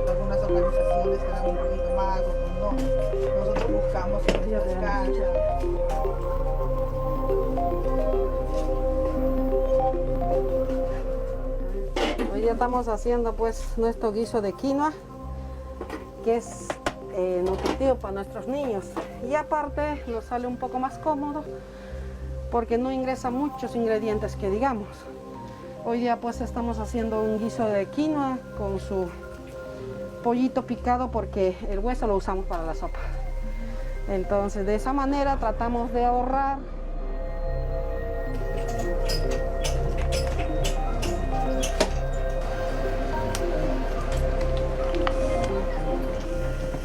Algunas organizaciones se dan un poquito más, otros no. Nosotros buscamos nuestras canchas. Hoy día estamos haciendo pues nuestro guiso de quinoa, que es nutritivo para nuestros niños. Y aparte nos sale un poco más cómodo porque no ingresa muchos ingredientes que digamos. Hoy día pues estamos haciendo un guiso de quinoa con su pollito picado porque el hueso lo usamos para la sopa. Entonces de esa manera tratamos de ahorrar.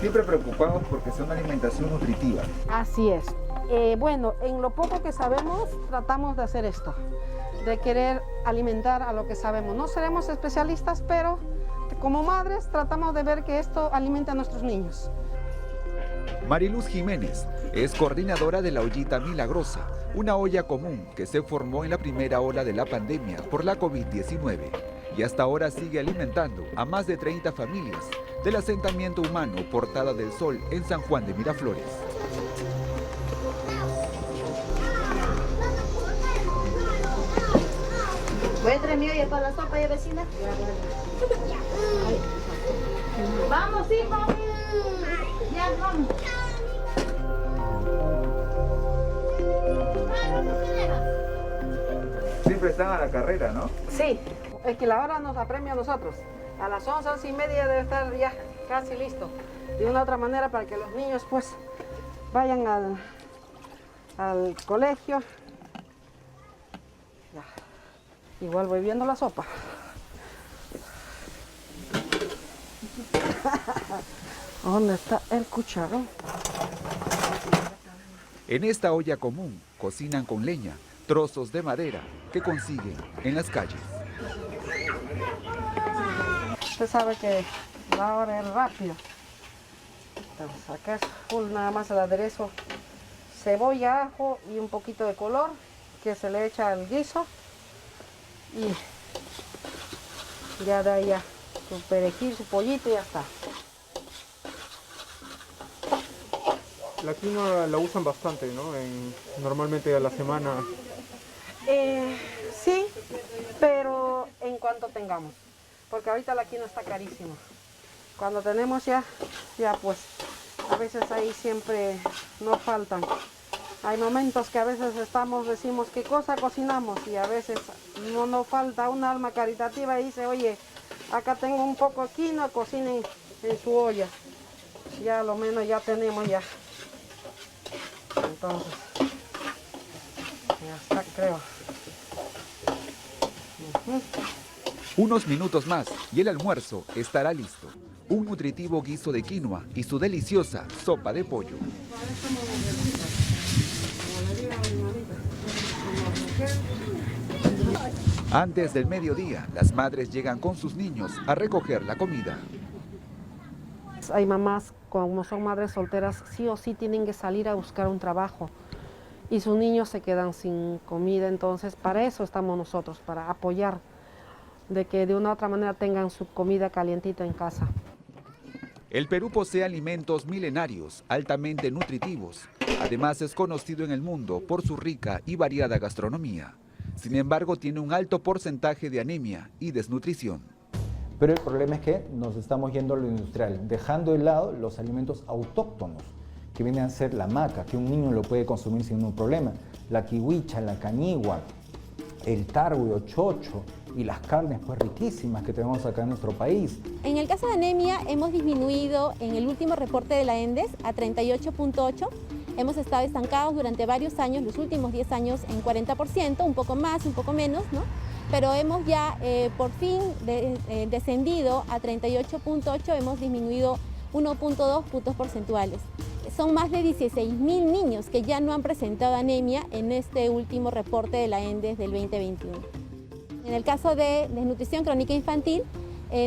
Siempre preocupados porque sea una alimentación nutritiva. Así es. Bueno, en lo poco que sabemos tratamos de hacer esto, de querer alimentar a lo que sabemos. No seremos especialistas, pero como madres tratamos de ver que esto alimente a nuestros niños. Mariluz Jiménez es coordinadora de la Ollita Milagrosa, una olla común que se formó en la primera ola de la pandemia por la COVID-19 y hasta ahora sigue alimentando a más de 30 familias del asentamiento humano Portada del Sol en San Juan de Miraflores. Voy a traer mi olla para la sopa, vecina. Vamos, hijos. Ya vamos. Siempre están a la carrera, ¿no? Sí, es que la hora nos apremia a nosotros. A las 11:30 debe estar ya casi listo. De una u otra manera para que los niños pues vayan al colegio. Ya. Igual voy viendo la sopa. ¿Dónde está el cucharón? En esta olla común cocinan con leña, trozos de madera que consiguen en las calles. Usted sabe que la hora es rápido. Entonces acá es full nada más el aderezo, cebolla, ajo y un poquito de color que se le echa al guiso. Y ya de ahí ya su perejil, su pollito y ya está. La quinoa la usan bastante, ¿no? Normalmente a la semana. Sí, pero en cuanto tengamos, porque ahorita la quinoa está carísima. Cuando tenemos ya pues a veces ahí siempre nos faltan. Hay momentos que a veces decimos qué cosa cocinamos y a veces no nos falta un alma caritativa y dice, oye, acá tengo un poco de quinoa, cocinen en su olla. Ya lo menos ya tenemos ya. Entonces, ya está, creo. Unos minutos más y el almuerzo estará listo. Un nutritivo guiso de quinoa y su deliciosa sopa de pollo. Antes del mediodía, las madres llegan con sus niños a recoger la comida. Hay mamás, como son madres solteras, sí o sí tienen que salir a buscar un trabajo y sus niños se quedan sin comida, entonces para eso estamos nosotros, para apoyar, de que de una u otra manera tengan su comida calientita en casa. El Perú posee alimentos milenarios, altamente nutritivos. Además es conocido en el mundo por su rica y variada gastronomía. Sin embargo, tiene un alto porcentaje de anemia y desnutrición. Pero el problema es que nos estamos yendo a lo industrial, dejando de lado los alimentos autóctonos, que vienen a ser la maca, que un niño lo puede consumir sin ningún problema, la kiwicha, la cañigua, el tarwi, chocho y las carnes pues riquísimas que tenemos acá en nuestro país. En el caso de anemia hemos disminuido en el último reporte de la ENDES a 38.8. Hemos estado estancados durante varios años, los últimos 10 años en 40%, un poco más, un poco menos, ¿no? Pero hemos ya por fin descendido a 38.8, hemos disminuido 1.2 puntos porcentuales. Son más de 16.000 niños que ya no han presentado anemia en este último reporte de la ENDES del 2021. En el caso de desnutrición crónica infantil,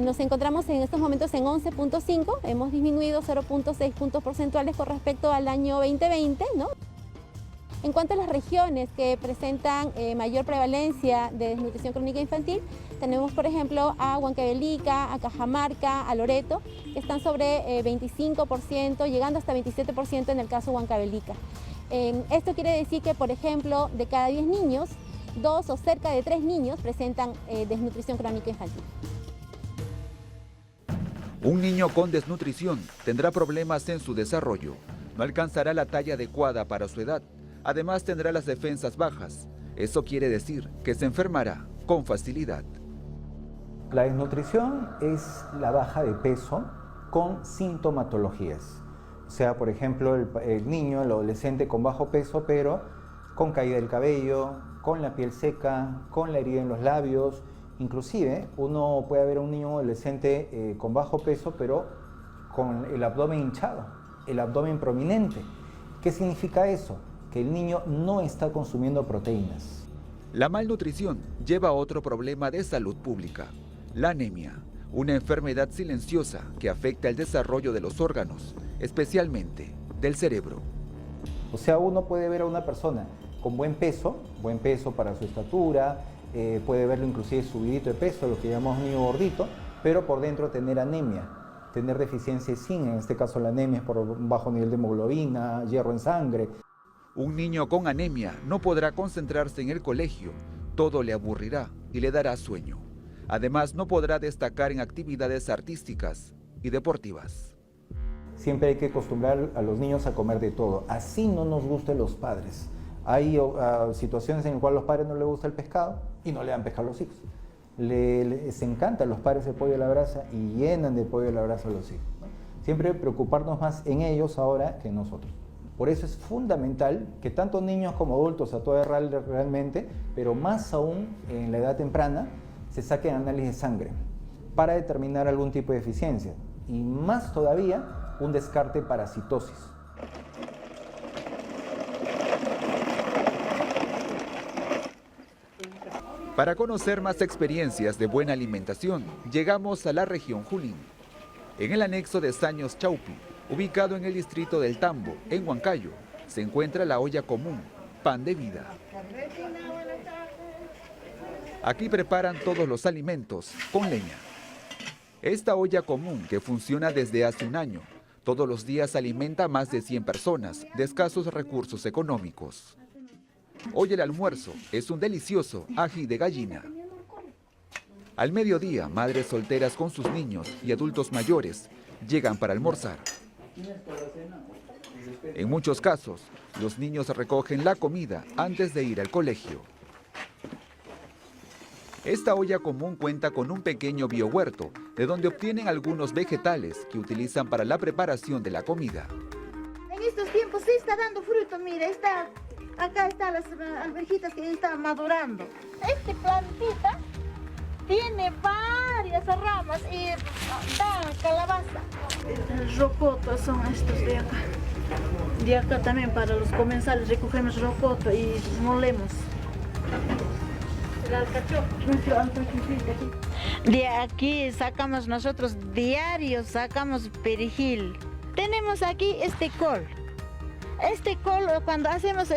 nos encontramos en estos momentos en 11.5, hemos disminuido 0.6 puntos porcentuales con respecto al año 2020, ¿no? En cuanto a las regiones que presentan mayor prevalencia de desnutrición crónica infantil, tenemos por ejemplo a Huancavelica, a Cajamarca, a Loreto, que están sobre 25%, llegando hasta 27% en el caso de Huancavelica. Esto quiere decir que, por ejemplo, de cada 10 niños, 2 o cerca de 3 niños presentan desnutrición crónica infantil. Un niño con desnutrición tendrá problemas en su desarrollo, no alcanzará la talla adecuada para su edad, además tendrá las defensas bajas. Eso quiere decir que se enfermará con facilidad. La desnutrición es la baja de peso con sintomatologías. O sea, por ejemplo, el niño, el adolescente con bajo peso, pero con caída del cabello, con la piel seca, con la herida en los labios. Inclusive, uno puede ver a un niño adolescente con bajo peso, pero con el abdomen hinchado, el abdomen prominente. ¿Qué significa eso? Que el niño no está consumiendo proteínas. La malnutrición lleva a otro problema de salud pública, la anemia, una enfermedad silenciosa que afecta el desarrollo de los órganos, especialmente del cerebro. O sea, uno puede ver a una persona con buen peso para su estatura, puede verlo inclusive subidito de peso, lo que llamamos niño gordito, pero por dentro tener anemia, tener deficiencia de zinc, en este caso la anemia es por un bajo nivel de hemoglobina, hierro en sangre. Un niño con anemia no podrá concentrarse en el colegio, todo le aburrirá y le dará sueño. Además, no podrá destacar en actividades artísticas y deportivas. Siempre hay que acostumbrar a los niños a comer de todo, así no nos gusten los padres. Hay situaciones en las cuales a los padres no les gusta el pescado y no le dan pescado a los hijos. Les encanta a los padres el pollo a la brasa y llenan de pollo a la brasa a los hijos, ¿no? Siempre preocuparnos más en ellos ahora que en nosotros. Por eso es fundamental que tanto niños como adultos, a toda edad realmente, pero más aún en la edad temprana, se saquen análisis de sangre para determinar algún tipo de deficiencia y más todavía un descarte de parasitosis. Para conocer más experiencias de buena alimentación, llegamos a la región Junín. En el anexo de Saños Chaupi, ubicado en el distrito del Tambo, en Huancayo, se encuentra la olla común, Pan de Vida. Aquí preparan todos los alimentos con leña. Esta olla común, que funciona desde hace un año, todos los días alimenta a más de 100 personas de escasos recursos económicos. Hoy el almuerzo es un delicioso ají de gallina. Al mediodía, madres solteras con sus niños y adultos mayores llegan para almorzar. En muchos casos, los niños recogen la comida antes de ir al colegio. Esta olla común cuenta con un pequeño biohuerto, de donde obtienen algunos vegetales que utilizan para la preparación de la comida. En estos tiempos sí está dando fruto, mira, acá están las alberjitas que están madurando. Esta plantita tiene varias ramas y da calabaza. El rocoto son estos de acá. De acá también para los comensales recogemos rocoto y molemos. El alcachofa. De aquí sacamos nosotros diario, sacamos perejil. Tenemos aquí este col. Este col, cuando hacemos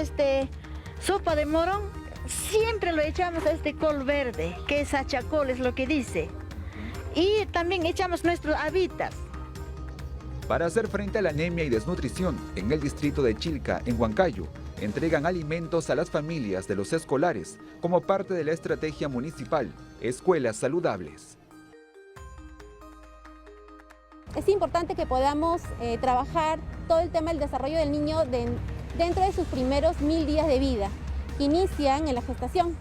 sopa de morón, siempre lo echamos a este col verde, que es achacol, es lo que dice. Y también echamos nuestros habitas. Para hacer frente a la anemia y desnutrición, en el distrito de Chilca, en Huancayo, entregan alimentos a las familias de los escolares como parte de la estrategia municipal Escuelas Saludables. Es importante que podamos trabajar todo el tema del desarrollo del niño dentro de sus primeros 1000 días de vida, que inician en la gestación.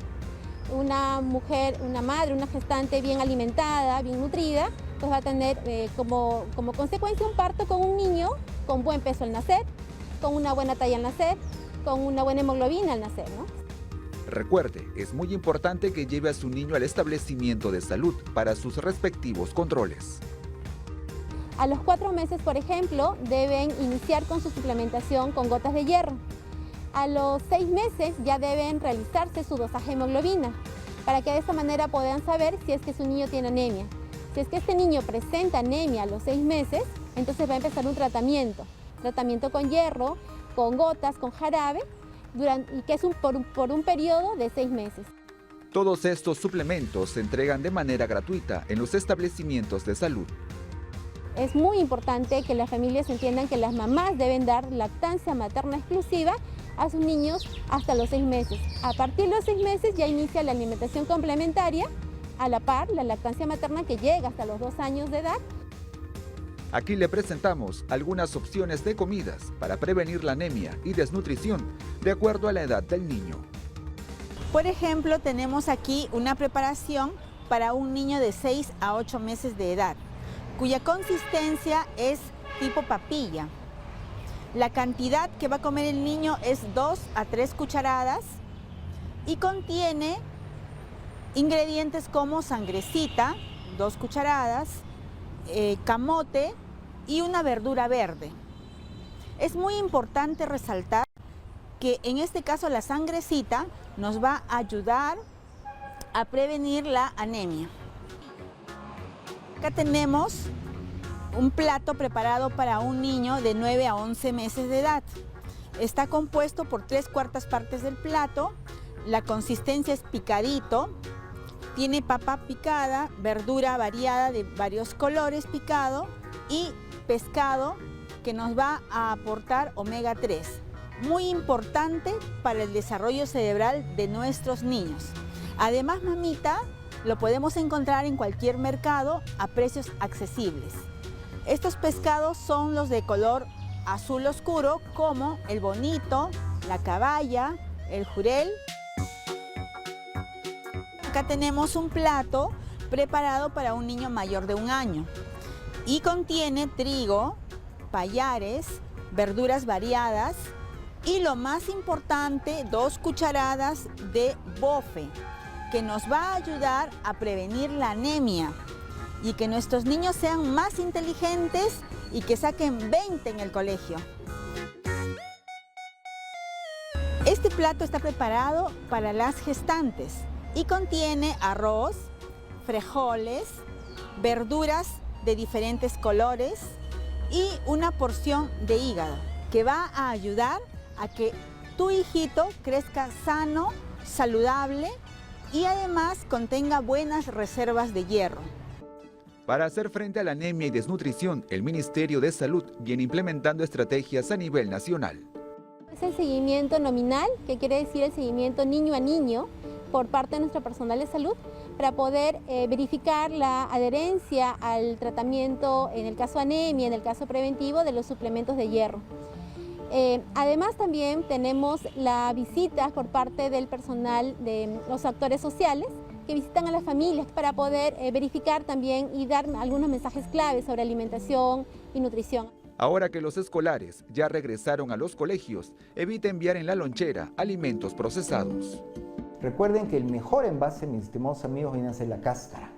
Una mujer, una madre, una gestante bien alimentada, bien nutrida, pues va a tener como consecuencia un parto con un niño con buen peso al nacer, con una buena talla al nacer, con una buena hemoglobina al nacer, ¿no? Recuerde, es muy importante que lleve a su niño al establecimiento de salud para sus respectivos controles. A los 4 meses, por ejemplo, deben iniciar con su suplementación con gotas de hierro. A los 6 meses ya deben realizarse su dosaje de hemoglobina, para que de esta manera puedan saber si es que su niño tiene anemia. Si es que este niño presenta anemia a los 6 meses, entonces va a empezar un tratamiento con hierro, con gotas, con jarabe, y que es por un periodo de 6 meses. Todos estos suplementos se entregan de manera gratuita en los establecimientos de salud. Es muy importante que las familias entiendan que las mamás deben dar lactancia materna exclusiva a sus niños hasta los 6 meses. A partir de los 6 meses ya inicia la alimentación complementaria, a la par la lactancia materna que llega hasta los 2 años de edad. Aquí le presentamos algunas opciones de comidas para prevenir la anemia y desnutrición de acuerdo a la edad del niño. Por ejemplo, tenemos aquí una preparación para un niño de 6 a 8 meses de edad, cuya consistencia es tipo papilla. La cantidad que va a comer el niño es 2 a 3 cucharadas y contiene ingredientes como sangrecita, 2 cucharadas, camote y una verdura verde. Es muy importante resaltar que en este caso la sangrecita nos va a ayudar a prevenir la anemia. Acá tenemos un plato preparado para un niño de 9 a 11 meses de edad. Está compuesto por 3/4 partes del plato, la consistencia es picadito, tiene papa picada, verdura variada de varios colores picado y pescado que nos va a aportar omega 3. Muy importante para el desarrollo cerebral de nuestros niños. Además, mamita, lo podemos encontrar en cualquier mercado a precios accesibles. Estos pescados son los de color azul oscuro, como el bonito, la caballa, el jurel. Acá tenemos un plato preparado para un niño mayor de 1 año y contiene trigo, payares, verduras variadas y lo más importante, 2 cucharadas de bofe, que nos va a ayudar a prevenir la anemia y que nuestros niños sean más inteligentes y que saquen 20 en el colegio. Este plato está preparado para las gestantes y contiene arroz, frijoles, verduras de diferentes colores y una porción de hígado que va a ayudar a que tu hijito crezca sano, saludable y además contenga buenas reservas de hierro. Para hacer frente a la anemia y desnutrición, el Ministerio de Salud viene implementando estrategias a nivel nacional. Es el seguimiento nominal, que quiere decir el seguimiento niño a niño por parte de nuestro personal de salud para poder verificar la adherencia al tratamiento en el caso anemia, en el caso preventivo de los suplementos de hierro. Además también tenemos la visita por parte del personal de los actores sociales que visitan a las familias para poder verificar también y dar algunos mensajes claves sobre alimentación y nutrición. Ahora que los escolares ya regresaron a los colegios, evita enviar en la lonchera alimentos procesados. Recuerden que el mejor envase, mis estimados amigos, viene a ser la cáscara.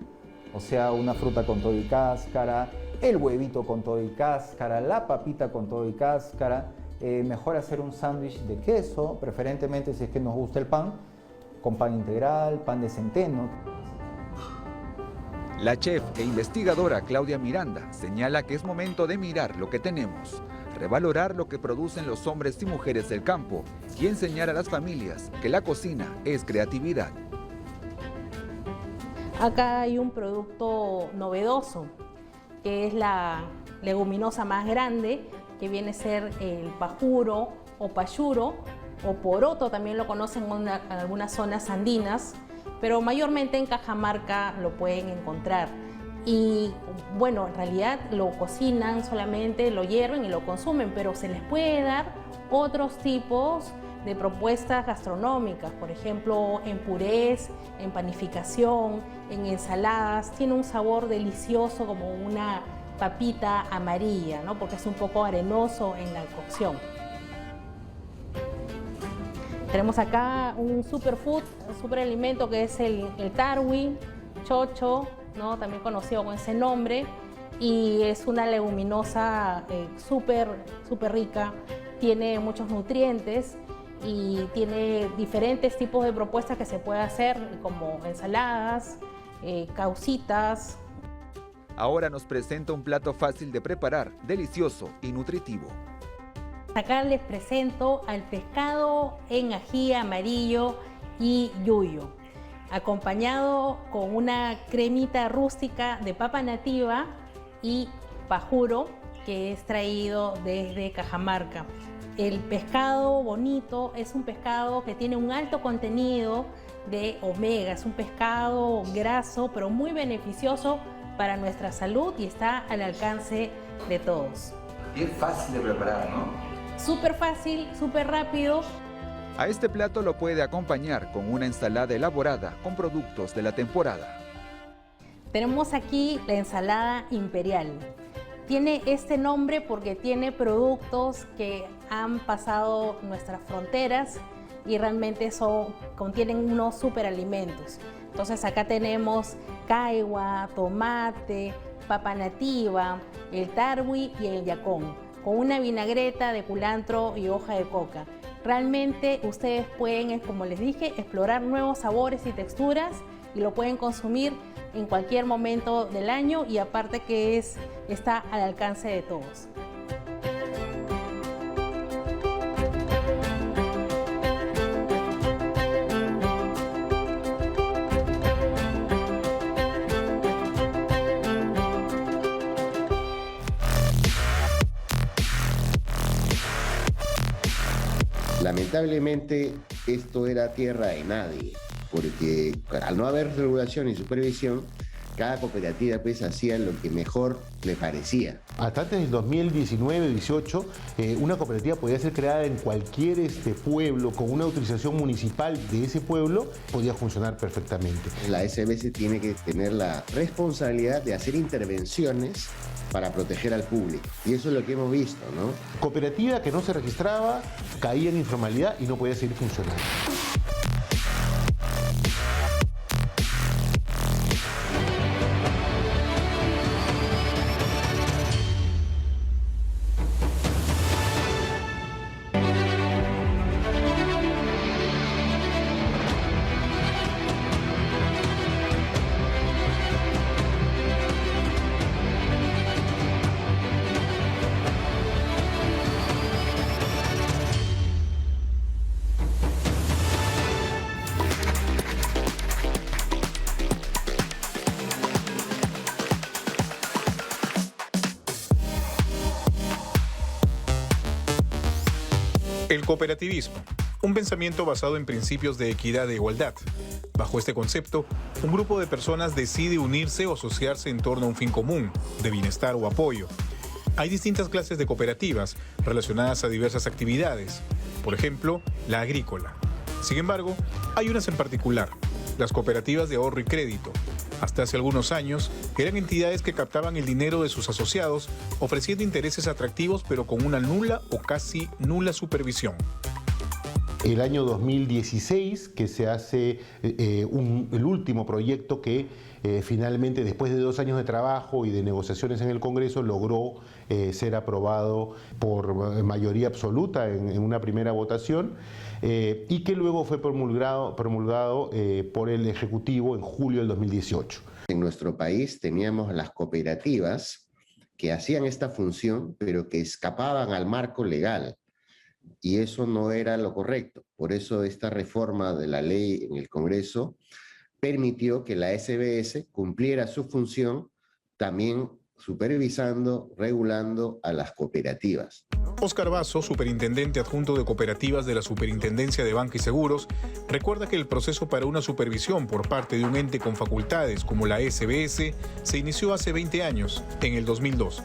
O sea, una fruta con todo y cáscara, el huevito con todo y cáscara, la papita con todo y cáscara. Mejor hacer un sándwich de queso, preferentemente si es que nos gusta el pan, con pan integral, pan de centeno. La chef e investigadora Claudia Miranda señala que es momento de mirar lo que tenemos, revalorar lo que producen los hombres y mujeres del campo y enseñar a las familias que la cocina es creatividad. Acá hay un producto novedoso, que es la leguminosa más grande, que viene a ser el pajuro o payuro, o poroto, también lo conocen en algunas zonas andinas, pero mayormente en Cajamarca lo pueden encontrar. Y bueno, en realidad lo cocinan solamente, lo hierven y lo consumen, pero se les puede dar otros tipos de propuestas gastronómicas, por ejemplo, en purés, en panificación, en ensaladas. Tiene un sabor delicioso como una papita amarilla, ¿no? Porque es un poco arenoso en la cocción. Tenemos acá un superfood, un superalimento que es el tarwi, chocho, ¿no? También conocido con ese nombre, y es una leguminosa súper rica, tiene muchos nutrientes y tiene diferentes tipos de propuestas que se puede hacer, como ensaladas, causitas. Ahora nos presenta un plato fácil de preparar, delicioso y nutritivo. Acá les presento al pescado en ají amarillo y yuyo, acompañado con una cremita rústica de papa nativa y pajuro, que es traído desde Cajamarca. El pescado bonito es un pescado que tiene un alto contenido de omega, es un pescado graso pero muy beneficioso para nuestra salud y está al alcance de todos. Y es fácil de preparar, ¿no? Súper fácil, súper rápido. A este plato lo puede acompañar con una ensalada elaborada con productos de la temporada. Tenemos aquí la ensalada imperial. Tiene este nombre porque tiene productos que han pasado nuestras fronteras y realmente contienen unos superalimentos. Entonces acá tenemos caigua, tomate, papa nativa, el tarwi y el yacón, con una vinagreta de culantro y hoja de coca. Realmente ustedes pueden, como les dije, explorar nuevos sabores y texturas y lo pueden consumir en cualquier momento del año y aparte que está al alcance de todos. Lamentablemente esto era tierra de nadie, porque al no haber regulación y supervisión, cada cooperativa pues hacía lo que mejor le parecía. Hasta antes del 2019-18, una cooperativa podía ser creada en cualquier pueblo, con una autorización municipal de ese pueblo, podía funcionar perfectamente. La SBS tiene que tener la responsabilidad de hacer intervenciones para proteger al público. Y eso es lo que hemos visto, ¿no? Cooperativa que no se registraba, caía en informalidad y no podía seguir funcionando. El cooperativismo, un pensamiento basado en principios de equidad e igualdad. Bajo este concepto, un grupo de personas decide unirse o asociarse en torno a un fin común, de bienestar o apoyo. Hay distintas clases de cooperativas relacionadas a diversas actividades, por ejemplo, la agrícola. Sin embargo, hay unas en particular, las cooperativas de ahorro y crédito. Hasta hace algunos años, eran entidades que captaban el dinero de sus asociados, ofreciendo intereses atractivos pero con una nula o casi nula supervisión. El año 2016, que se hace el último proyecto que finalmente, después de 2 años de trabajo y de negociaciones en el Congreso, logró ser aprobado por mayoría absoluta en una primera votación y que luego fue promulgado por el Ejecutivo en julio del 2018. En nuestro país teníamos las cooperativas que hacían esta función, pero que escapaban al marco legal. Y eso no era lo correcto. Por eso esta reforma de la ley en el Congreso permitió que la SBS cumpliera su función también supervisando, regulando a las cooperativas. Óscar Basso, superintendente adjunto de cooperativas de la Superintendencia de Banca y Seguros, recuerda que el proceso para una supervisión por parte de un ente con facultades como la SBS se inició hace 20 años, en el 2002.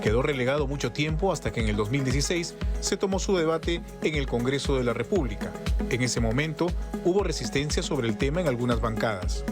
Quedó relegado mucho tiempo hasta que en el 2016 se tomó su debate en el Congreso de la República. En ese momento hubo resistencia sobre el tema en algunas bancadas.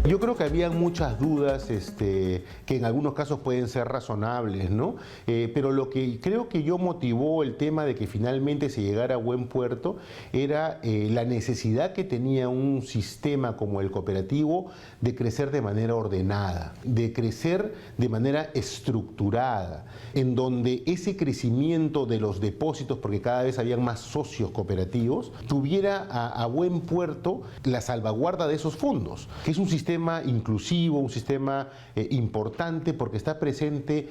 Yo creo que había muchas dudas que en algunos casos pueden ser razonables, ¿no? Pero lo que creo que motivó el tema de que finalmente se llegara a buen puerto era la necesidad que tenía un sistema como el cooperativo de crecer de manera ordenada, de crecer de manera estructurada, en donde ese crecimiento de los depósitos, porque cada vez habían más socios cooperativos, tuviera a buen puerto la salvaguarda de esos fondos, que es un sistema sistema inclusivo, un sistema importante porque está presente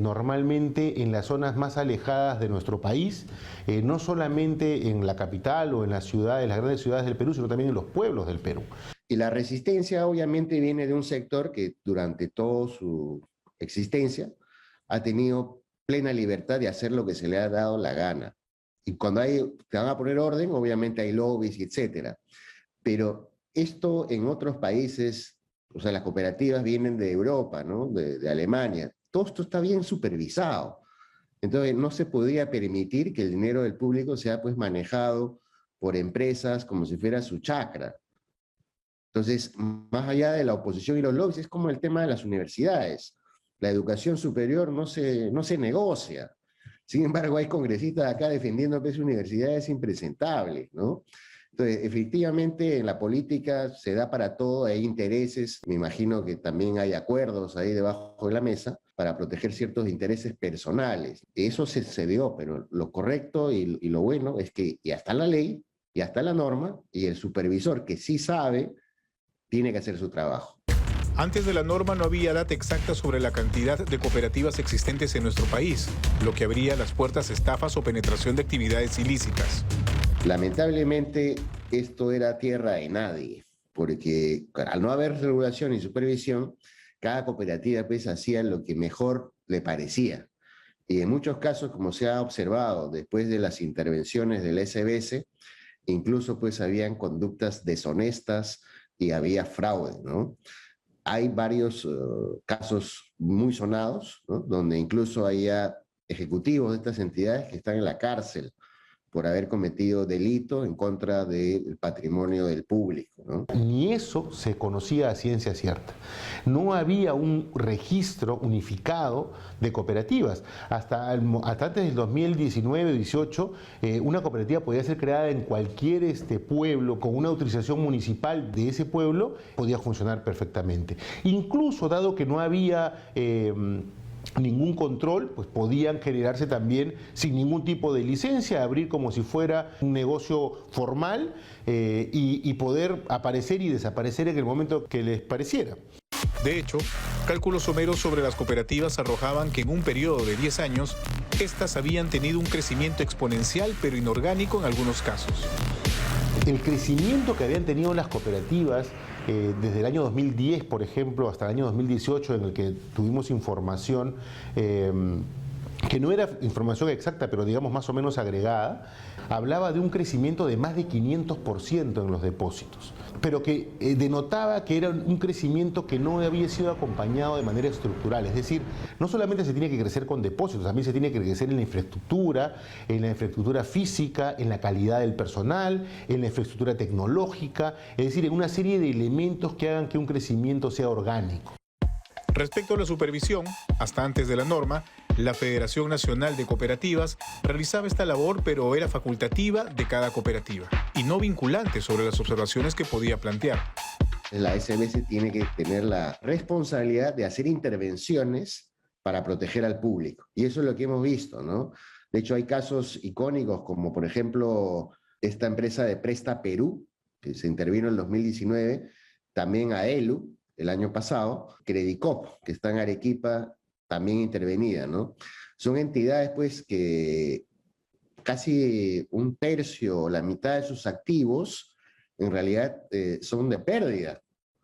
normalmente en las zonas más alejadas de nuestro país, no solamente en la capital o en las ciudades, las grandes ciudades del Perú, sino también en los pueblos del Perú. Y la resistencia obviamente viene de un sector que durante toda su existencia ha tenido plena libertad de hacer lo que se le ha dado la gana. Y cuando te van a poner orden, obviamente hay lobbies, etcétera. Pero esto en otros países, o sea, las cooperativas vienen de Europa, ¿no? De Alemania. Todo esto está bien supervisado. Entonces, no se podría permitir que el dinero del público sea pues manejado por empresas como si fuera su chacra. Entonces, más allá de la oposición y los lobbies, es como el tema de las universidades. La educación superior no se negocia. Sin embargo, hay congresistas acá defendiendo que esas universidades impresentables, ¿no? Entonces, efectivamente, en la política se da para todo, hay intereses, me imagino que también hay acuerdos ahí debajo de la mesa para proteger ciertos intereses personales. Eso se dio, pero lo correcto y lo bueno es que ya está la ley, ya está la norma, y el supervisor que sí sabe, tiene que hacer su trabajo. Antes de la norma no había data exacta sobre la cantidad de cooperativas existentes en nuestro país, lo que abría las puertas a estafas o penetración de actividades ilícitas. Lamentablemente, esto era tierra de nadie, porque al no haber regulación y supervisión, cada cooperativa pues hacía lo que mejor le parecía. Y en muchos casos, como se ha observado después de las intervenciones del SBS, incluso pues habían conductas deshonestas y había fraude, ¿no? Hay varios casos muy sonados, ¿no? Donde incluso había ejecutivos de estas entidades que están en la cárcel por haber cometido delito en contra del patrimonio del público, ¿no? Ni eso se conocía a ciencia cierta. No había un registro unificado de cooperativas. Hasta antes del 2019-18, una cooperativa podía ser creada en cualquier pueblo, con una autorización municipal de ese pueblo, podía funcionar perfectamente. Incluso, dado que no había ningún control, pues podían generarse también sin ningún tipo de licencia, abrir como si fuera un negocio formal y poder aparecer y desaparecer en el momento que les pareciera. De hecho, cálculos someros sobre las cooperativas arrojaban que en un periodo de 10 años, estas habían tenido un crecimiento exponencial pero inorgánico en algunos casos. El crecimiento que habían tenido las cooperativas desde el año 2010, por ejemplo, hasta el año 2018, en el que tuvimos información que no era información exacta, pero digamos más o menos agregada, hablaba de un crecimiento de más de 500% en los depósitos, pero que denotaba que era un crecimiento que no había sido acompañado de manera estructural. Es decir, no solamente se tiene que crecer con depósitos, también se tiene que crecer en la infraestructura física, en la calidad del personal, en la infraestructura tecnológica, es decir, en una serie de elementos que hagan que un crecimiento sea orgánico. Respecto a la supervisión, hasta antes de la norma, la Federación Nacional de Cooperativas realizaba esta labor, pero era facultativa de cada cooperativa y no vinculante sobre las observaciones que podía plantear. La SBS tiene que tener la responsabilidad de hacer intervenciones para proteger al público. Y eso es lo que hemos visto, ¿no? De hecho, hay casos icónicos como, por ejemplo, esta empresa de Presta Perú, que se intervino en el 2019, también AELU, el año pasado, Credicop, que está en Arequipa, también intervenida, ¿no? Son entidades, pues, que casi un tercio o la mitad de sus activos, en realidad, son de pérdida,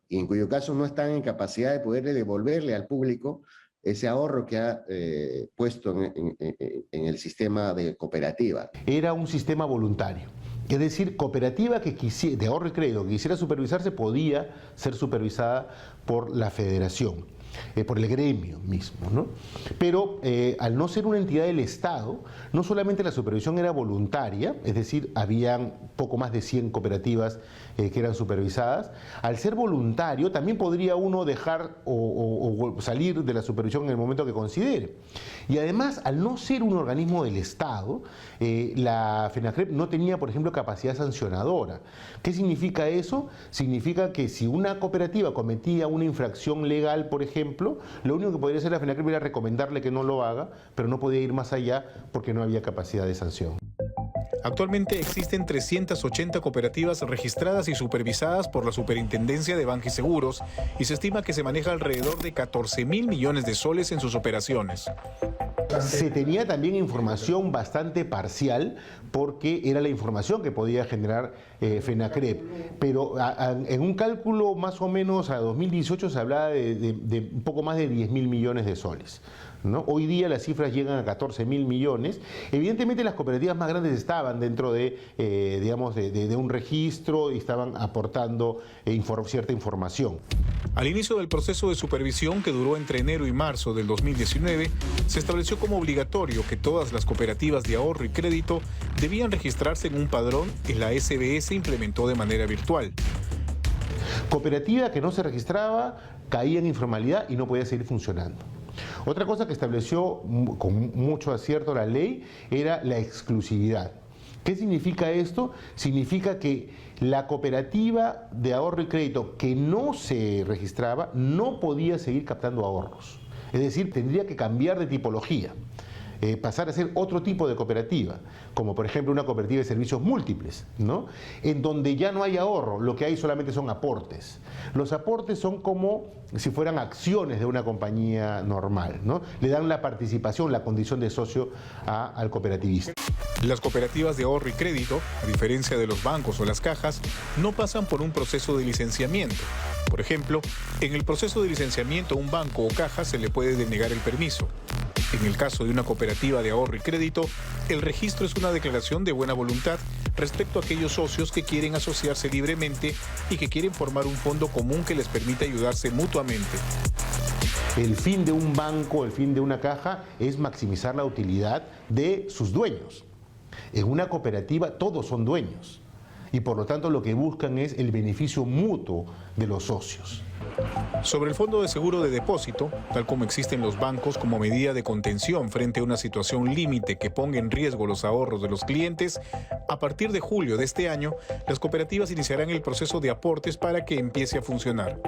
y en cuyo caso no están en capacidad de poderle devolverle al público ese ahorro que ha puesto en el sistema de cooperativa. Era un sistema voluntario. Es decir, cooperativa de ahorro y crédito que quisiera supervisarse podía ser supervisada por la federación, por el gremio mismo, ¿no? Pero al no ser una entidad del Estado, no solamente la supervisión era voluntaria, es decir, habían poco más de 100 cooperativas que eran supervisadas. Al ser voluntario, también podría uno dejar o salir de la supervisión en el momento que considere. Y además, al no ser un organismo del Estado, la FENACREP no tenía, por ejemplo, capacidad sancionadora. ¿Qué significa eso? Significa que si una cooperativa cometía una infracción legal, por ejemplo, lo único que podría hacer la FENACREP era recomendarle que no lo haga, pero no podía ir más allá porque no había capacidad de sanción. Actualmente existen 380 cooperativas registradas y supervisadas por la Superintendencia de Banca y Seguros y se estima que se maneja alrededor de 14.000 millones de soles en sus operaciones. Se tenía también información bastante parcial porque era la información que podía generar FENACREP, pero en un cálculo más o menos a 2018 se hablaba de un poco más de 10.000 millones de soles, ¿no? Hoy día las cifras llegan a 14.000 millones. Evidentemente las cooperativas más grandes estaban dentro de, de un registro y estaban aportando cierta información. Al inicio del proceso de supervisión, que duró entre enero y marzo del 2019, se estableció como obligatorio que todas las cooperativas de ahorro y crédito debían registrarse en un padrón que la SBS implementó de manera virtual. Cooperativa que no se registraba caía en informalidad y no podía seguir funcionando. Otra cosa que estableció con mucho acierto la ley era la exclusividad. ¿Qué significa esto? Significa que la cooperativa de ahorro y crédito que no se registraba no podía seguir captando ahorros. Es decir, tendría que cambiar de tipología, pasar a ser otro tipo de cooperativa, como por ejemplo una cooperativa de servicios múltiples, ¿no? En donde ya no hay ahorro, lo que hay solamente son aportes. Los aportes son como si fueran acciones de una compañía normal, ¿no? Le dan la participación, la condición de socio al cooperativista. Las cooperativas de ahorro y crédito, a diferencia de los bancos o las cajas, no pasan por un proceso de licenciamiento. Por ejemplo, en el proceso de licenciamiento a un banco o caja se le puede denegar el permiso. En el caso de una cooperativa de ahorro y crédito, el registro es una declaración de buena voluntad respecto a aquellos socios que quieren asociarse libremente y que quieren formar un fondo común que les permita ayudarse mutuamente. El fin de un banco, el fin de una caja es maximizar la utilidad de sus dueños. En una cooperativa todos son dueños y por lo tanto lo que buscan es el beneficio mutuo de los socios. Sobre el Fondo de Seguro de Depósito, tal como existen los bancos como medida de contención frente a una situación límite que ponga en riesgo los ahorros de los clientes, a partir de julio de este año, las cooperativas iniciarán el proceso de aportes para que empiece a funcionar.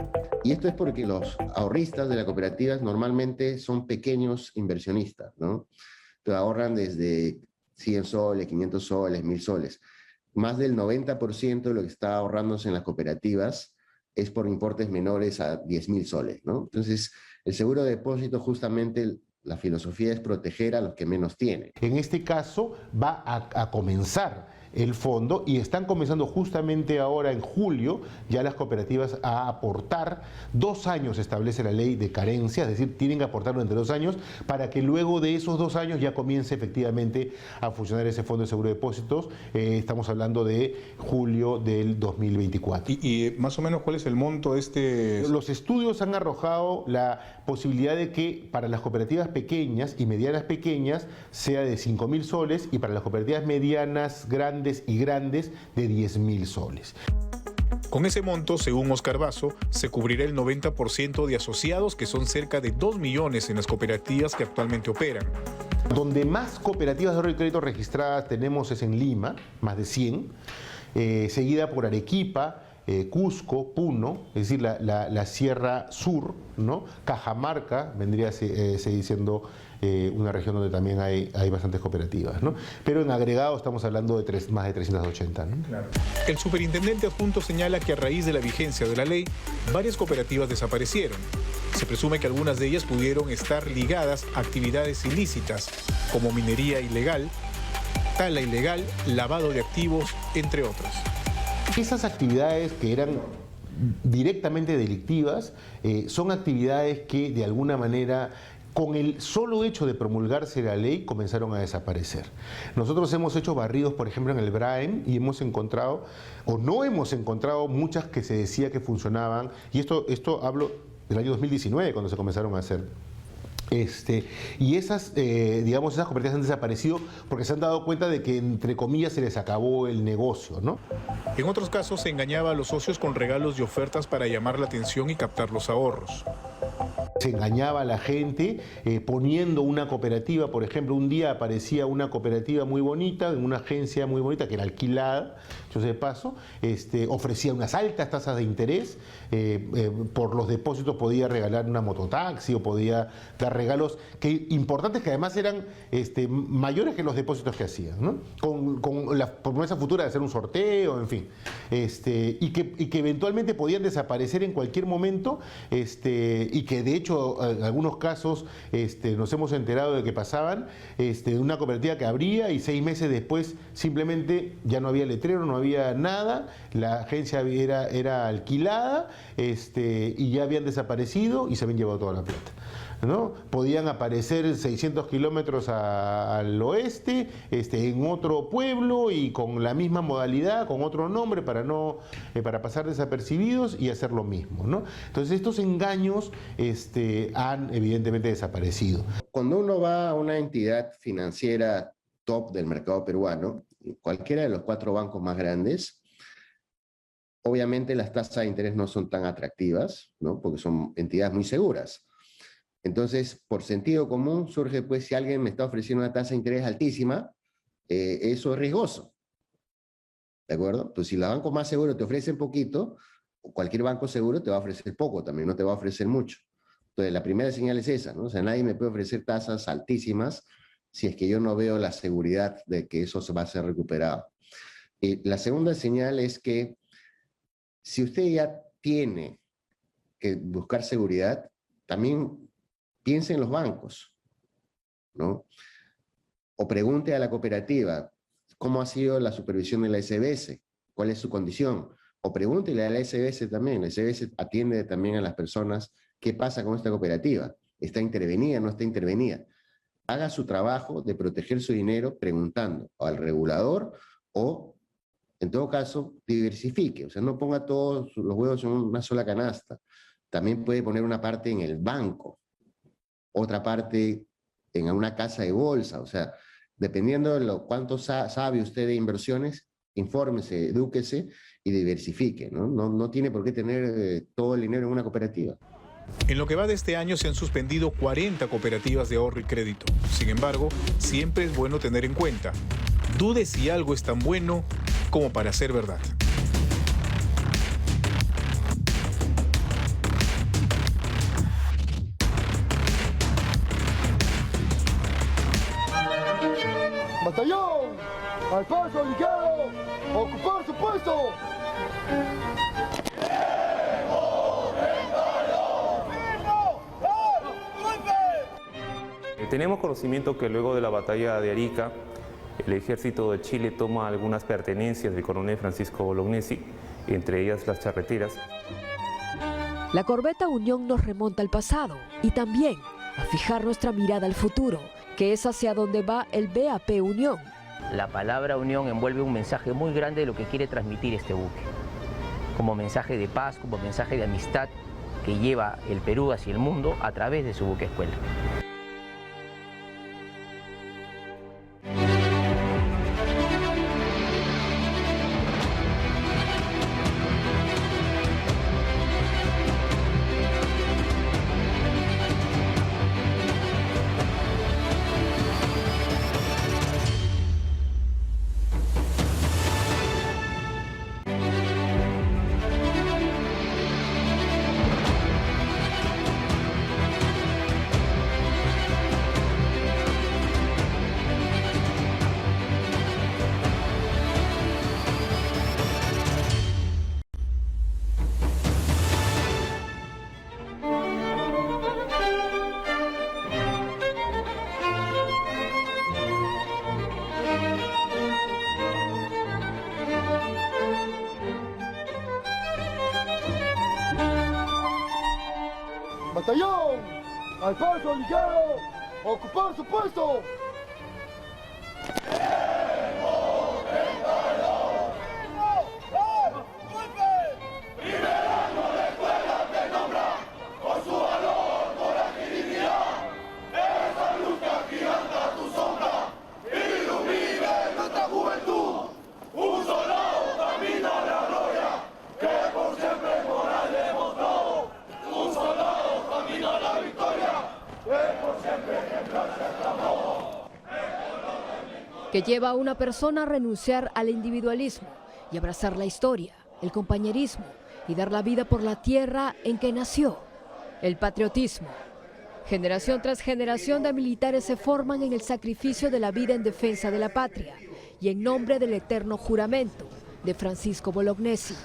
Y esto es porque los ahorristas de las cooperativas normalmente son pequeños inversionistas, ¿no? Que ahorran desde 100 soles, 500 soles, 1000 soles. Más del 90% de lo que está ahorrándose en las cooperativas es por importes menores a 10.000 soles, ¿no? Entonces, el seguro de depósito, justamente, la filosofía es proteger a los que menos tienen. En este caso, va a comenzar el fondo y están comenzando justamente ahora en julio ya las cooperativas a aportar. 2 años establece la ley de carencia, es decir, tienen que aportarlo entre 2 años para que luego de esos 2 años ya comience efectivamente a funcionar ese fondo de seguro de depósitos. Estamos hablando de julio del 2024. ¿Y más o menos cuál es el monto de este? Los estudios han arrojado la posibilidad de que para las cooperativas pequeñas y medianas pequeñas sea de 5.000 soles y para las cooperativas medianas, grandes y grandes de 10.000 soles. Con ese monto, según Oscar Basso, se cubrirá el 90% de asociados, que son cerca de 2 millones en las cooperativas que actualmente operan. Donde más cooperativas de ahorro y crédito registradas tenemos es en Lima, más de 100, seguida por Arequipa, Cusco, Puno, es decir, la Sierra Sur, ¿no? Cajamarca vendría seguir siendo una región donde también hay bastantes cooperativas, ¿no? Pero en agregado estamos hablando de más de 380, ¿no? Claro. El superintendente adjunto señala que a raíz de la vigencia de la ley, varias cooperativas desaparecieron. Se presume que algunas de ellas pudieron estar ligadas a actividades ilícitas, como minería ilegal, tala ilegal, lavado de activos, entre otras. Esas actividades que eran directamente delictivas son actividades que de alguna manera, con el solo hecho de promulgarse la ley, comenzaron a desaparecer. Nosotros hemos hecho barridos, por ejemplo, en el BRAEM y hemos encontrado, o no hemos encontrado, muchas que se decía que funcionaban, y esto hablo del año 2019, cuando se comenzaron a hacer. Y esas cooperativas han desaparecido porque se han dado cuenta de que, entre comillas, se les acabó el negocio, ¿no? En otros casos se engañaba a los socios con regalos y ofertas para llamar la atención y captar los ahorros. Se engañaba a la gente poniendo una cooperativa, por ejemplo, un día aparecía una cooperativa muy bonita, una agencia muy bonita que era alquilada, yo sé de paso, ofrecía unas altas tasas de interés, por los depósitos podía regalar una mototaxi o podía dar regalos importantes que además eran mayores que los depósitos que hacían, ¿no? Con la promesa futura de hacer un sorteo, en fin, y que eventualmente podían desaparecer en cualquier momento, y que de hecho en algunos casos nos hemos enterado de que pasaban de una cooperativa que abría y 6 meses después simplemente ya no había letrero, no había nada, la agencia era alquilada y ya habían desaparecido y se habían llevado toda la plata, ¿no? Podían aparecer 600 kilómetros al oeste, en otro pueblo y con la misma modalidad, con otro nombre para pasar desapercibidos y hacer lo mismo, ¿no? Entonces estos engaños han evidentemente desaparecido. Cuando uno va a una entidad financiera top del mercado peruano, cualquiera de los 4 bancos más grandes, obviamente las tasas de interés no son tan atractivas, ¿no? Porque son entidades muy seguras. Entonces, por sentido común, surge, pues, si alguien me está ofreciendo una tasa de interés altísima, eso es riesgoso. ¿De acuerdo? Entonces, si los bancos más seguros te ofrecen poquito, cualquier banco seguro te va a ofrecer poco también, no te va a ofrecer mucho. Entonces, la primera señal es esa, ¿no? O sea, nadie me puede ofrecer tasas altísimas si es que yo no veo la seguridad de que eso se va a ser recuperado. La segunda señal es que si usted ya tiene que buscar seguridad, también piense en los bancos, ¿no? O pregunte a la cooperativa, ¿cómo ha sido la supervisión de la SBS? ¿Cuál es su condición? O pregúntele a la SBS también. La SBS atiende también a las personas, ¿qué pasa con esta cooperativa? ¿Está intervenida? ¿No está intervenida? Haga su trabajo de proteger su dinero preguntando al regulador o, en todo caso, diversifique. O sea, no ponga todos los huevos en una sola canasta. También puede poner una parte en el banco, otra parte en una casa de bolsa. O sea, dependiendo de cuánto sabe usted de inversiones, infórmese, edúquese y diversifique, ¿no? No tiene por qué tener todo el dinero en una cooperativa. En lo que va de este año se han suspendido 40 cooperativas de ahorro y crédito. Sin embargo, siempre es bueno tener en cuenta, dude si algo es tan bueno como para ser verdad. ¡Batallón! ¡Al paso ligero! ¡Ocupar su puesto! Tenemos conocimiento que luego de la batalla de Arica, el ejército de Chile toma algunas pertenencias del coronel Francisco Bolognesi, entre ellas las charreteras. La corbeta Unión nos remonta al pasado y también a fijar nuestra mirada al futuro, que es hacia donde va el BAP Unión. La palabra unión envuelve un mensaje muy grande de lo que quiere transmitir este buque, como mensaje de paz, como mensaje de amistad que lleva el Perú hacia el mundo a través de su buque escuela. ¡Batallón! ¡Al paso ligero! ¡Ocupar su puesto! Que por siempre por ahí demostrado, un soldado camina a la victoria. Que lleva a una persona a renunciar al individualismo y abrazar la historia, el compañerismo y dar la vida por la tierra en que nació. El patriotismo. Generación tras generación de militares se forman en el sacrificio de la vida en defensa de la patria y en nombre del eterno juramento de Francisco Bolognesi.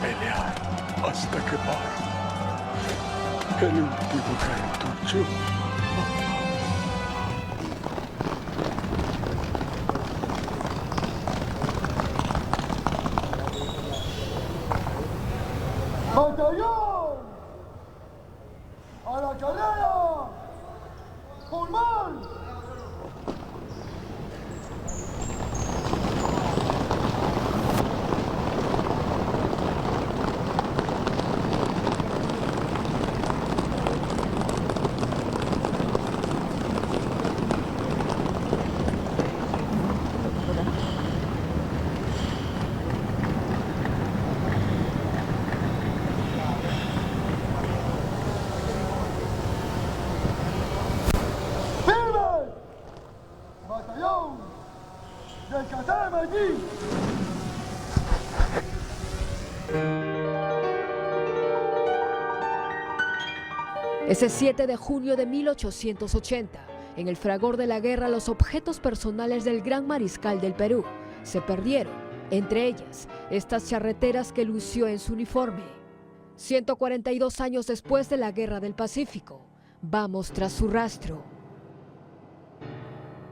Pelear hasta quemar. El último cartucho. ¡Batallón! ¡A la carrera! ¡Formar! ¡Descansarme allí! Ese 7 de junio de 1880, en el fragor de la guerra, los objetos personales del gran mariscal del Perú se perdieron, entre ellas estas charreteras que lució en su uniforme. 142 años después de la Guerra del Pacífico, vamos tras su rastro.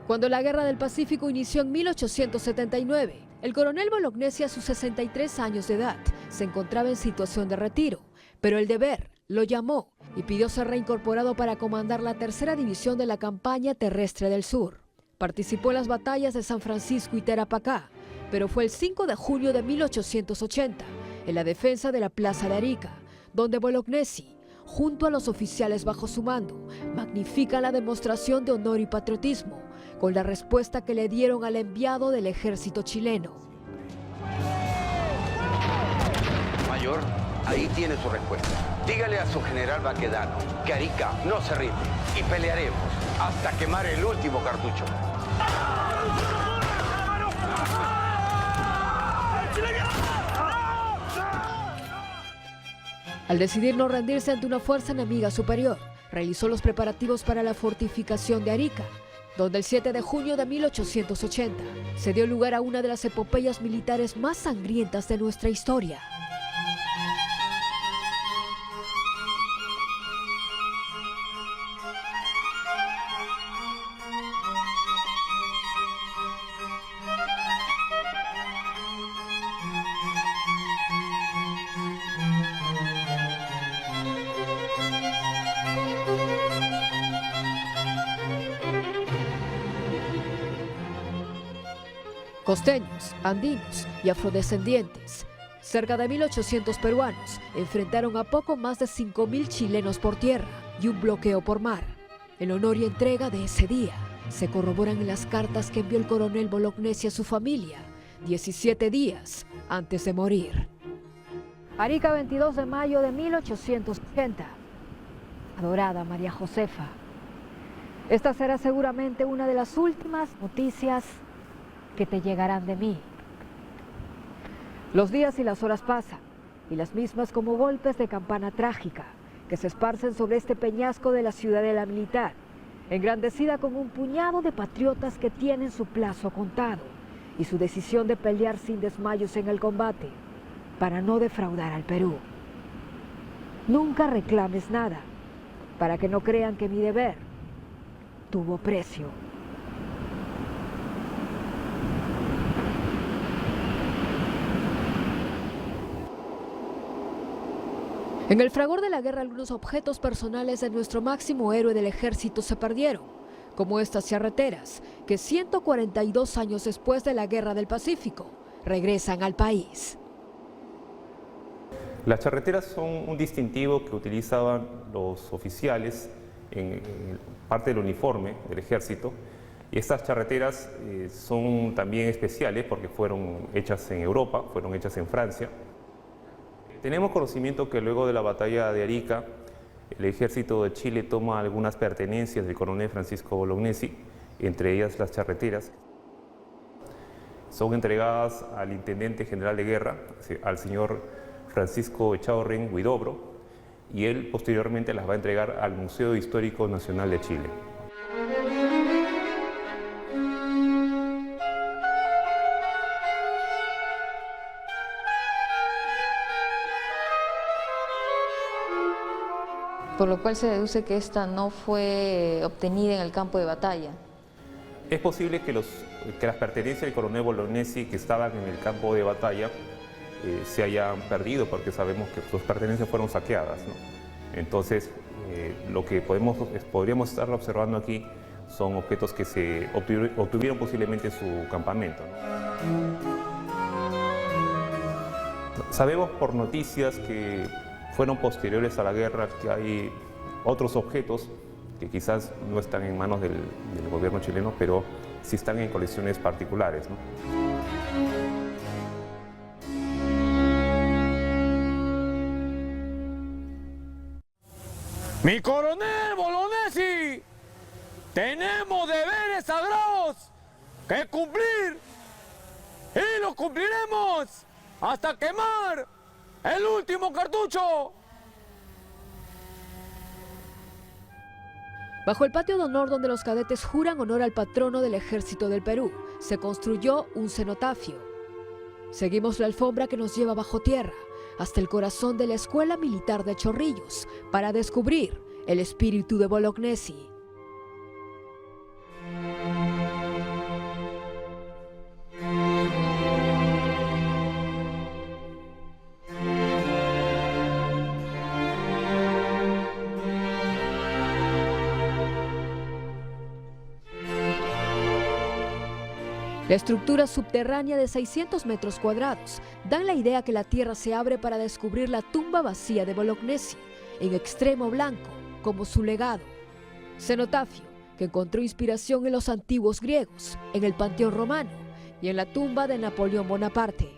Cuando la Guerra del Pacífico inició en 1879, el coronel Bolognesi, a sus 63 años de edad, se encontraba en situación de retiro, pero el deber lo llamó y pidió ser reincorporado para comandar la tercera división de la campaña terrestre del sur. Participó en las batallas de San Francisco y Tarapacá, pero fue el 5 de junio de 1880, en la defensa de la Plaza de Arica, donde Bolognesi, junto a los oficiales bajo su mando, magnifican la demostración de honor y patriotismo, con la respuesta que le dieron al enviado del ejército chileno. Mayor, ahí tiene su respuesta. Dígale a su general Baquedano que Arica no se rinde y pelearemos hasta quemar el último cartucho. Al decidir no rendirse ante una fuerza enemiga superior, realizó los preparativos para la fortificación de Arica, donde el 7 de junio de 1880 se dio lugar a una de las epopeyas militares más sangrientas de nuestra historia. Costeños, andinos y afrodescendientes, cerca de 1.800 peruanos enfrentaron a poco más de 5.000 chilenos por tierra y un bloqueo por mar. El honor y entrega de ese día se corroboran en las cartas que envió el coronel Bolognesi a su familia 17 días antes de morir. Arica, 22 de mayo de 1880. Adorada María Josefa, esta será seguramente una de las últimas noticias que te llegarán de mí. Los días y las horas pasan, y las mismas como golpes de campana trágica que se esparcen sobre este peñasco de la ciudadela militar, engrandecida con un puñado de patriotas que tienen su plazo contado y su decisión de pelear sin desmayos en el combate para no defraudar al Perú. Nunca reclames nada, para que no crean que mi deber tuvo precio. En el fragor de la guerra, algunos objetos personales de nuestro máximo héroe del ejército se perdieron, como estas charreteras, que 142 años después de la Guerra del Pacífico, regresan al país. Las charreteras son un distintivo que utilizaban los oficiales en parte del uniforme del ejército, y estas charreteras son también especiales porque fueron hechas en Europa, fueron hechas en Francia. Tenemos conocimiento que luego de la batalla de Arica, el ejército de Chile toma algunas pertenencias del coronel Francisco Bolognesi, entre ellas las charreteras. Son entregadas al intendente general de guerra, al señor Francisco Echaurren Huidobro, y él posteriormente las va a entregar al Museo Histórico Nacional de Chile. Por lo cual se deduce que esta no fue obtenida en el campo de batalla. Es posible que las pertenencias del coronel Bolognesi que estaban en el campo de batalla se hayan perdido, porque sabemos que sus pertenencias fueron saqueadas, ¿no? Entonces, lo que podríamos estar observando aquí son objetos que se obtuvieron posiblemente en su campamento, ¿no? Sabemos por noticias que fueron posteriores a la guerra que hay otros objetos que quizás no están en manos del gobierno chileno, pero sí están en colecciones particulares, ¿no? Mi coronel Bolognesi, tenemos deberes sagrados que cumplir y los cumpliremos hasta quemar el último cartucho. Bajo el patio de honor donde los cadetes juran honor al patrono del Ejército del Perú, se construyó un cenotafio. Seguimos la alfombra que nos lleva bajo tierra, hasta el corazón de la Escuela Militar de Chorrillos, para descubrir el espíritu de Bolognesi. La estructura subterránea de 600 metros cuadrados dan la idea que la tierra se abre para descubrir la tumba vacía de Bolognesi, en extremo blanco, como su legado. Cenotafio, que encontró inspiración en los antiguos griegos, en el Panteón Romano y en la tumba de Napoleón Bonaparte.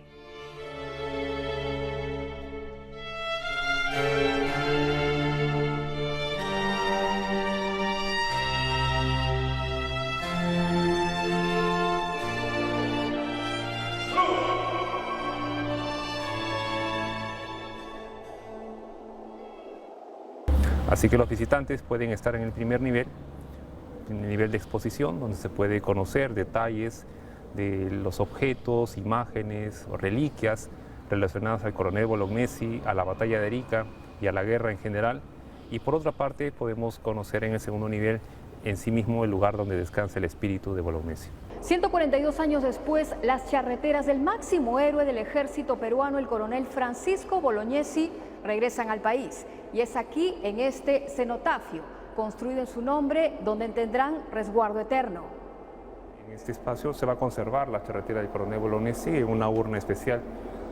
Así que los visitantes pueden estar en el primer nivel, en el nivel de exposición, donde se puede conocer detalles de los objetos, imágenes o reliquias relacionadas al coronel Bolognesi, a la batalla de Arica y a la guerra en general. Y por otra parte podemos conocer en el segundo nivel en sí mismo el lugar donde descansa el espíritu de Bolognesi. 142 años después, las charreteras del máximo héroe del ejército peruano, el coronel Francisco Bolognesi, regresan al país. Y es aquí, en este cenotafio, construido en su nombre, donde tendrán resguardo eterno. En este espacio se va a conservar la charretera del coronel Bolognesi en una urna especial,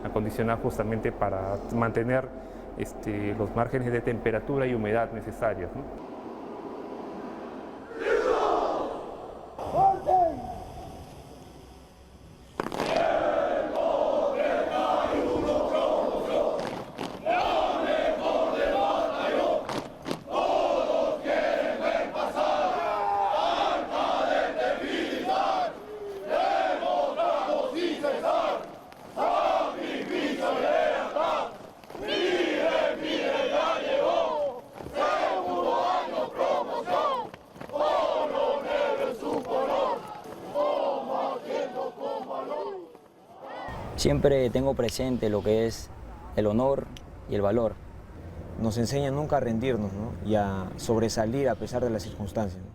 acondicionada justamente para mantener los márgenes de temperatura y humedad necesarios, ¿no? Siempre tengo presente lo que es el honor y el valor. Nos enseña nunca a rendirnos, ¿no? Y a sobresalir a pesar de las circunstancias, ¿no?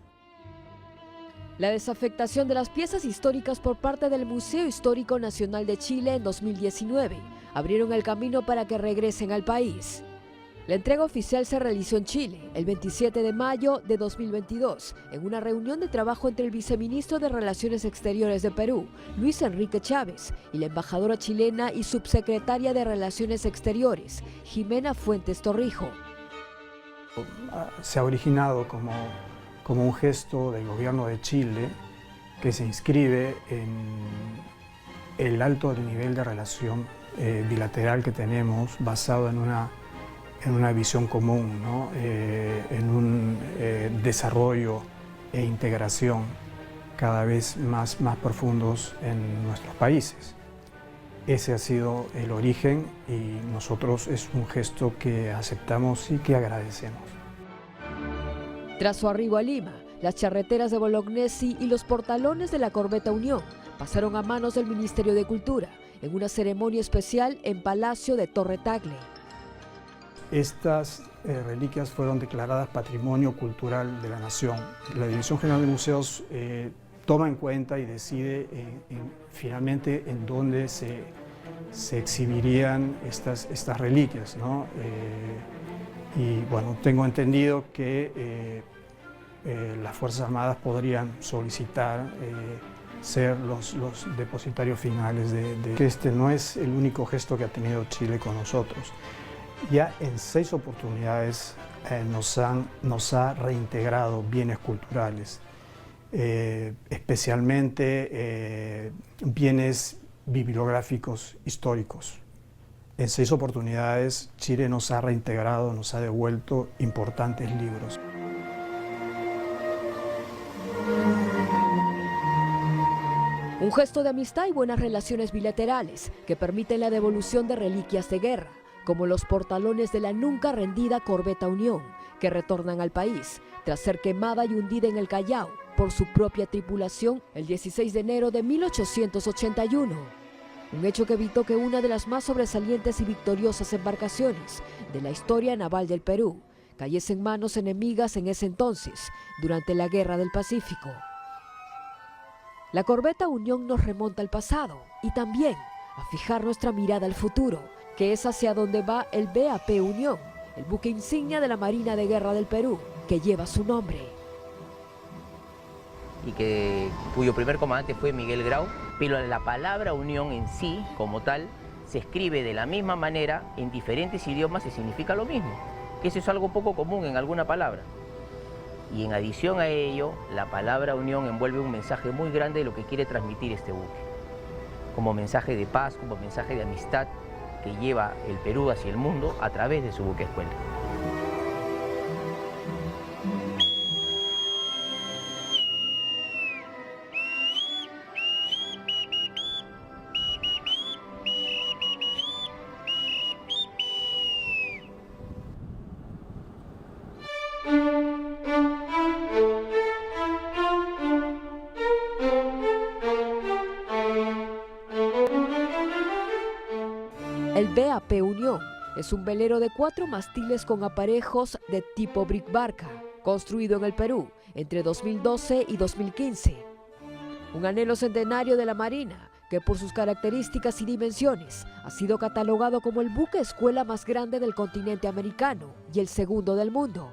La desafectación de las piezas históricas por parte del Museo Histórico Nacional de Chile en 2019 abrieron el camino para que regresen al país. La entrega oficial se realizó en Chile el 27 de mayo de 2022 en una reunión de trabajo entre el viceministro de Relaciones Exteriores de Perú, Luis Enrique Chávez, y la embajadora chilena y subsecretaria de Relaciones Exteriores, Jimena Fuentes Torrijo. Se ha originado como un gesto del gobierno de Chile que se inscribe en el alto nivel de relación bilateral que tenemos basado en una una visión común, ¿no? En un desarrollo e integración cada vez más profundos en nuestros países. Ese ha sido el origen y nosotros es un gesto que aceptamos y que agradecemos. Tras su arribo a Lima, las charreteras de Bolognesi y los portalones de la Corbeta Unión pasaron a manos del Ministerio de Cultura en una ceremonia especial en Palacio de Torre Tagle. Estas reliquias fueron declaradas Patrimonio Cultural de la Nación. La Dirección General de Museos toma en cuenta y decide finalmente en dónde se exhibirían estas reliquias, ¿no? Y bueno, tengo entendido que las Fuerzas Armadas podrían solicitar ser los depositarios finales de que este no es el único gesto que ha tenido Chile con nosotros. Ya en 6 oportunidades nos ha reintegrado bienes culturales, especialmente bienes bibliográficos históricos. En 6 oportunidades Chile nos ha reintegrado, nos ha devuelto importantes libros. Un gesto de amistad y buenas relaciones bilaterales que permiten la devolución de reliquias de guerra, como los portalones de la nunca rendida Corbeta Unión, que retornan al país tras ser quemada y hundida en el Callao por su propia tripulación el 16 de enero de 1881. Un hecho que evitó que una de las más sobresalientes y victoriosas embarcaciones de la historia naval del Perú cayese en manos enemigas en ese entonces, durante la Guerra del Pacífico. La Corbeta Unión nos remonta al pasado y también a fijar nuestra mirada al futuro, que es hacia donde va el BAP Unión, el buque insignia de la Marina de Guerra del Perú, que lleva su nombre. Y cuyo primer comandante fue Miguel Grau, pero la palabra unión en sí, como tal, se escribe de la misma manera en diferentes idiomas y significa lo mismo, que eso es algo poco común en alguna palabra. Y en adición a ello, la palabra unión envuelve un mensaje muy grande de lo que quiere transmitir este buque, como mensaje de paz, como mensaje de amistad que lleva el Perú hacia el mundo a través de su buque escuela. El BAP Unión es un velero de 4 mástiles con aparejos de tipo brick barca, construido en el Perú entre 2012 y 2015. Un anhelo centenario de la Marina que por sus características y dimensiones ha sido catalogado como el buque escuela más grande del continente americano y el segundo del mundo.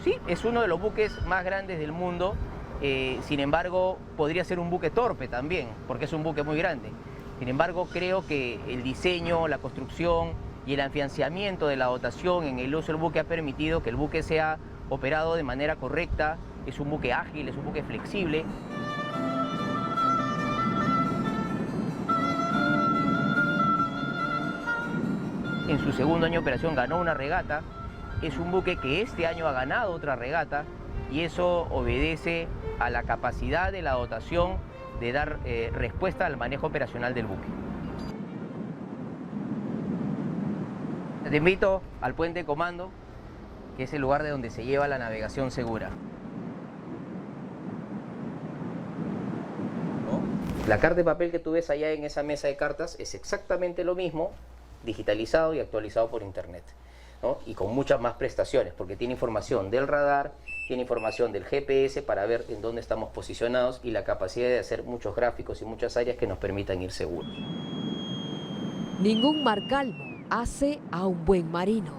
Sí, es uno de los buques más grandes del mundo, sin embargo podría ser un buque torpe también, porque es un buque muy grande. Sin embargo, creo que el diseño, la construcción y el afianzamiento de la dotación en el uso del buque ha permitido que el buque sea operado de manera correcta. Es un buque ágil, es un buque flexible. En su segundo año de operación ganó una regata. Es un buque que este año ha ganado otra regata y eso obedece a la capacidad de la dotación de dar respuesta al manejo operacional del buque. Te invito al puente de comando, que es el lugar de donde se lleva la navegación segura. La carta de papel que tú ves allá en esa mesa de cartas es exactamente lo mismo, digitalizado y actualizado por internet, ¿no? Y con muchas más prestaciones, porque tiene información del radar, tiene información del GPS para ver en dónde estamos posicionados y la capacidad de hacer muchos gráficos y muchas áreas que nos permitan ir seguros. Ningún mar calmo hace a un buen marino.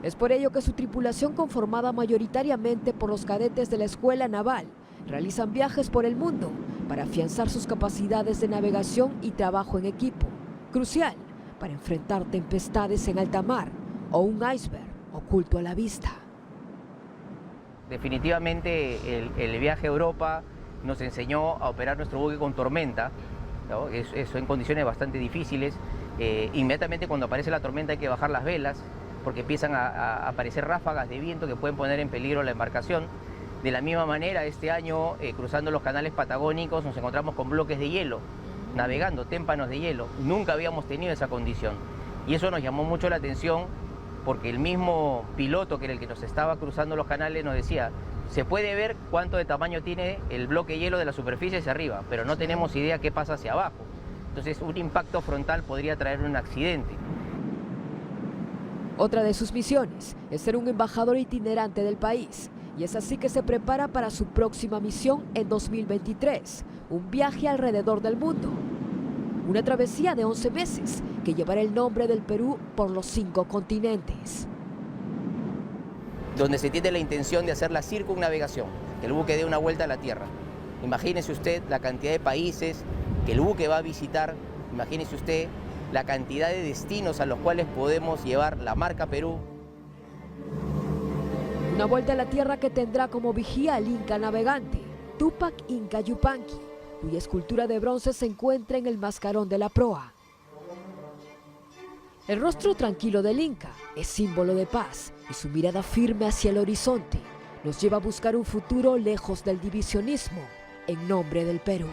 Es por ello que su tripulación, conformada mayoritariamente por los cadetes de la Escuela Naval, realizan viajes por el mundo para afianzar sus capacidades de navegación y trabajo en equipo, crucial para enfrentar tempestades en alta mar o un iceberg oculto a la vista. Definitivamente el viaje a Europa nos enseñó a operar nuestro buque con tormenta, ¿no? Eso en condiciones bastante difíciles. Inmediatamente cuando aparece la tormenta hay que bajar las velas, porque empiezan a aparecer ráfagas de viento que pueden poner en peligro la embarcación. De la misma manera, este año, cruzando los canales patagónicos, nos encontramos con bloques de hielo, navegando, témpanos de hielo. Nunca habíamos tenido esa condición. Y eso nos llamó mucho la atención, porque el mismo piloto, que era el que nos estaba cruzando los canales, nos decía, se puede ver cuánto de tamaño tiene el bloque de hielo de la superficie hacia arriba, pero no tenemos idea qué pasa hacia abajo. Entonces, un impacto frontal podría traer un accidente. Otra de sus misiones es ser un embajador itinerante del país, y es así que se prepara para su próxima misión en 2023, un viaje alrededor del mundo. Una travesía de 11 meses que llevará el nombre del Perú por los 5 continentes. Donde se tiene la intención de hacer la circunnavegación, que el buque dé una vuelta a la Tierra. Imagínese usted la cantidad de países que el buque va a visitar, imagínese usted la cantidad de destinos a los cuales podemos llevar la marca Perú. Una vuelta a la Tierra que tendrá como vigía al Inca navegante, Tupac Inca Yupanqui, cuya escultura de bronce se encuentra en el mascarón de la proa. El rostro tranquilo del Inca es símbolo de paz y su mirada firme hacia el horizonte nos lleva a buscar un futuro lejos del divisionismo en nombre del Perú.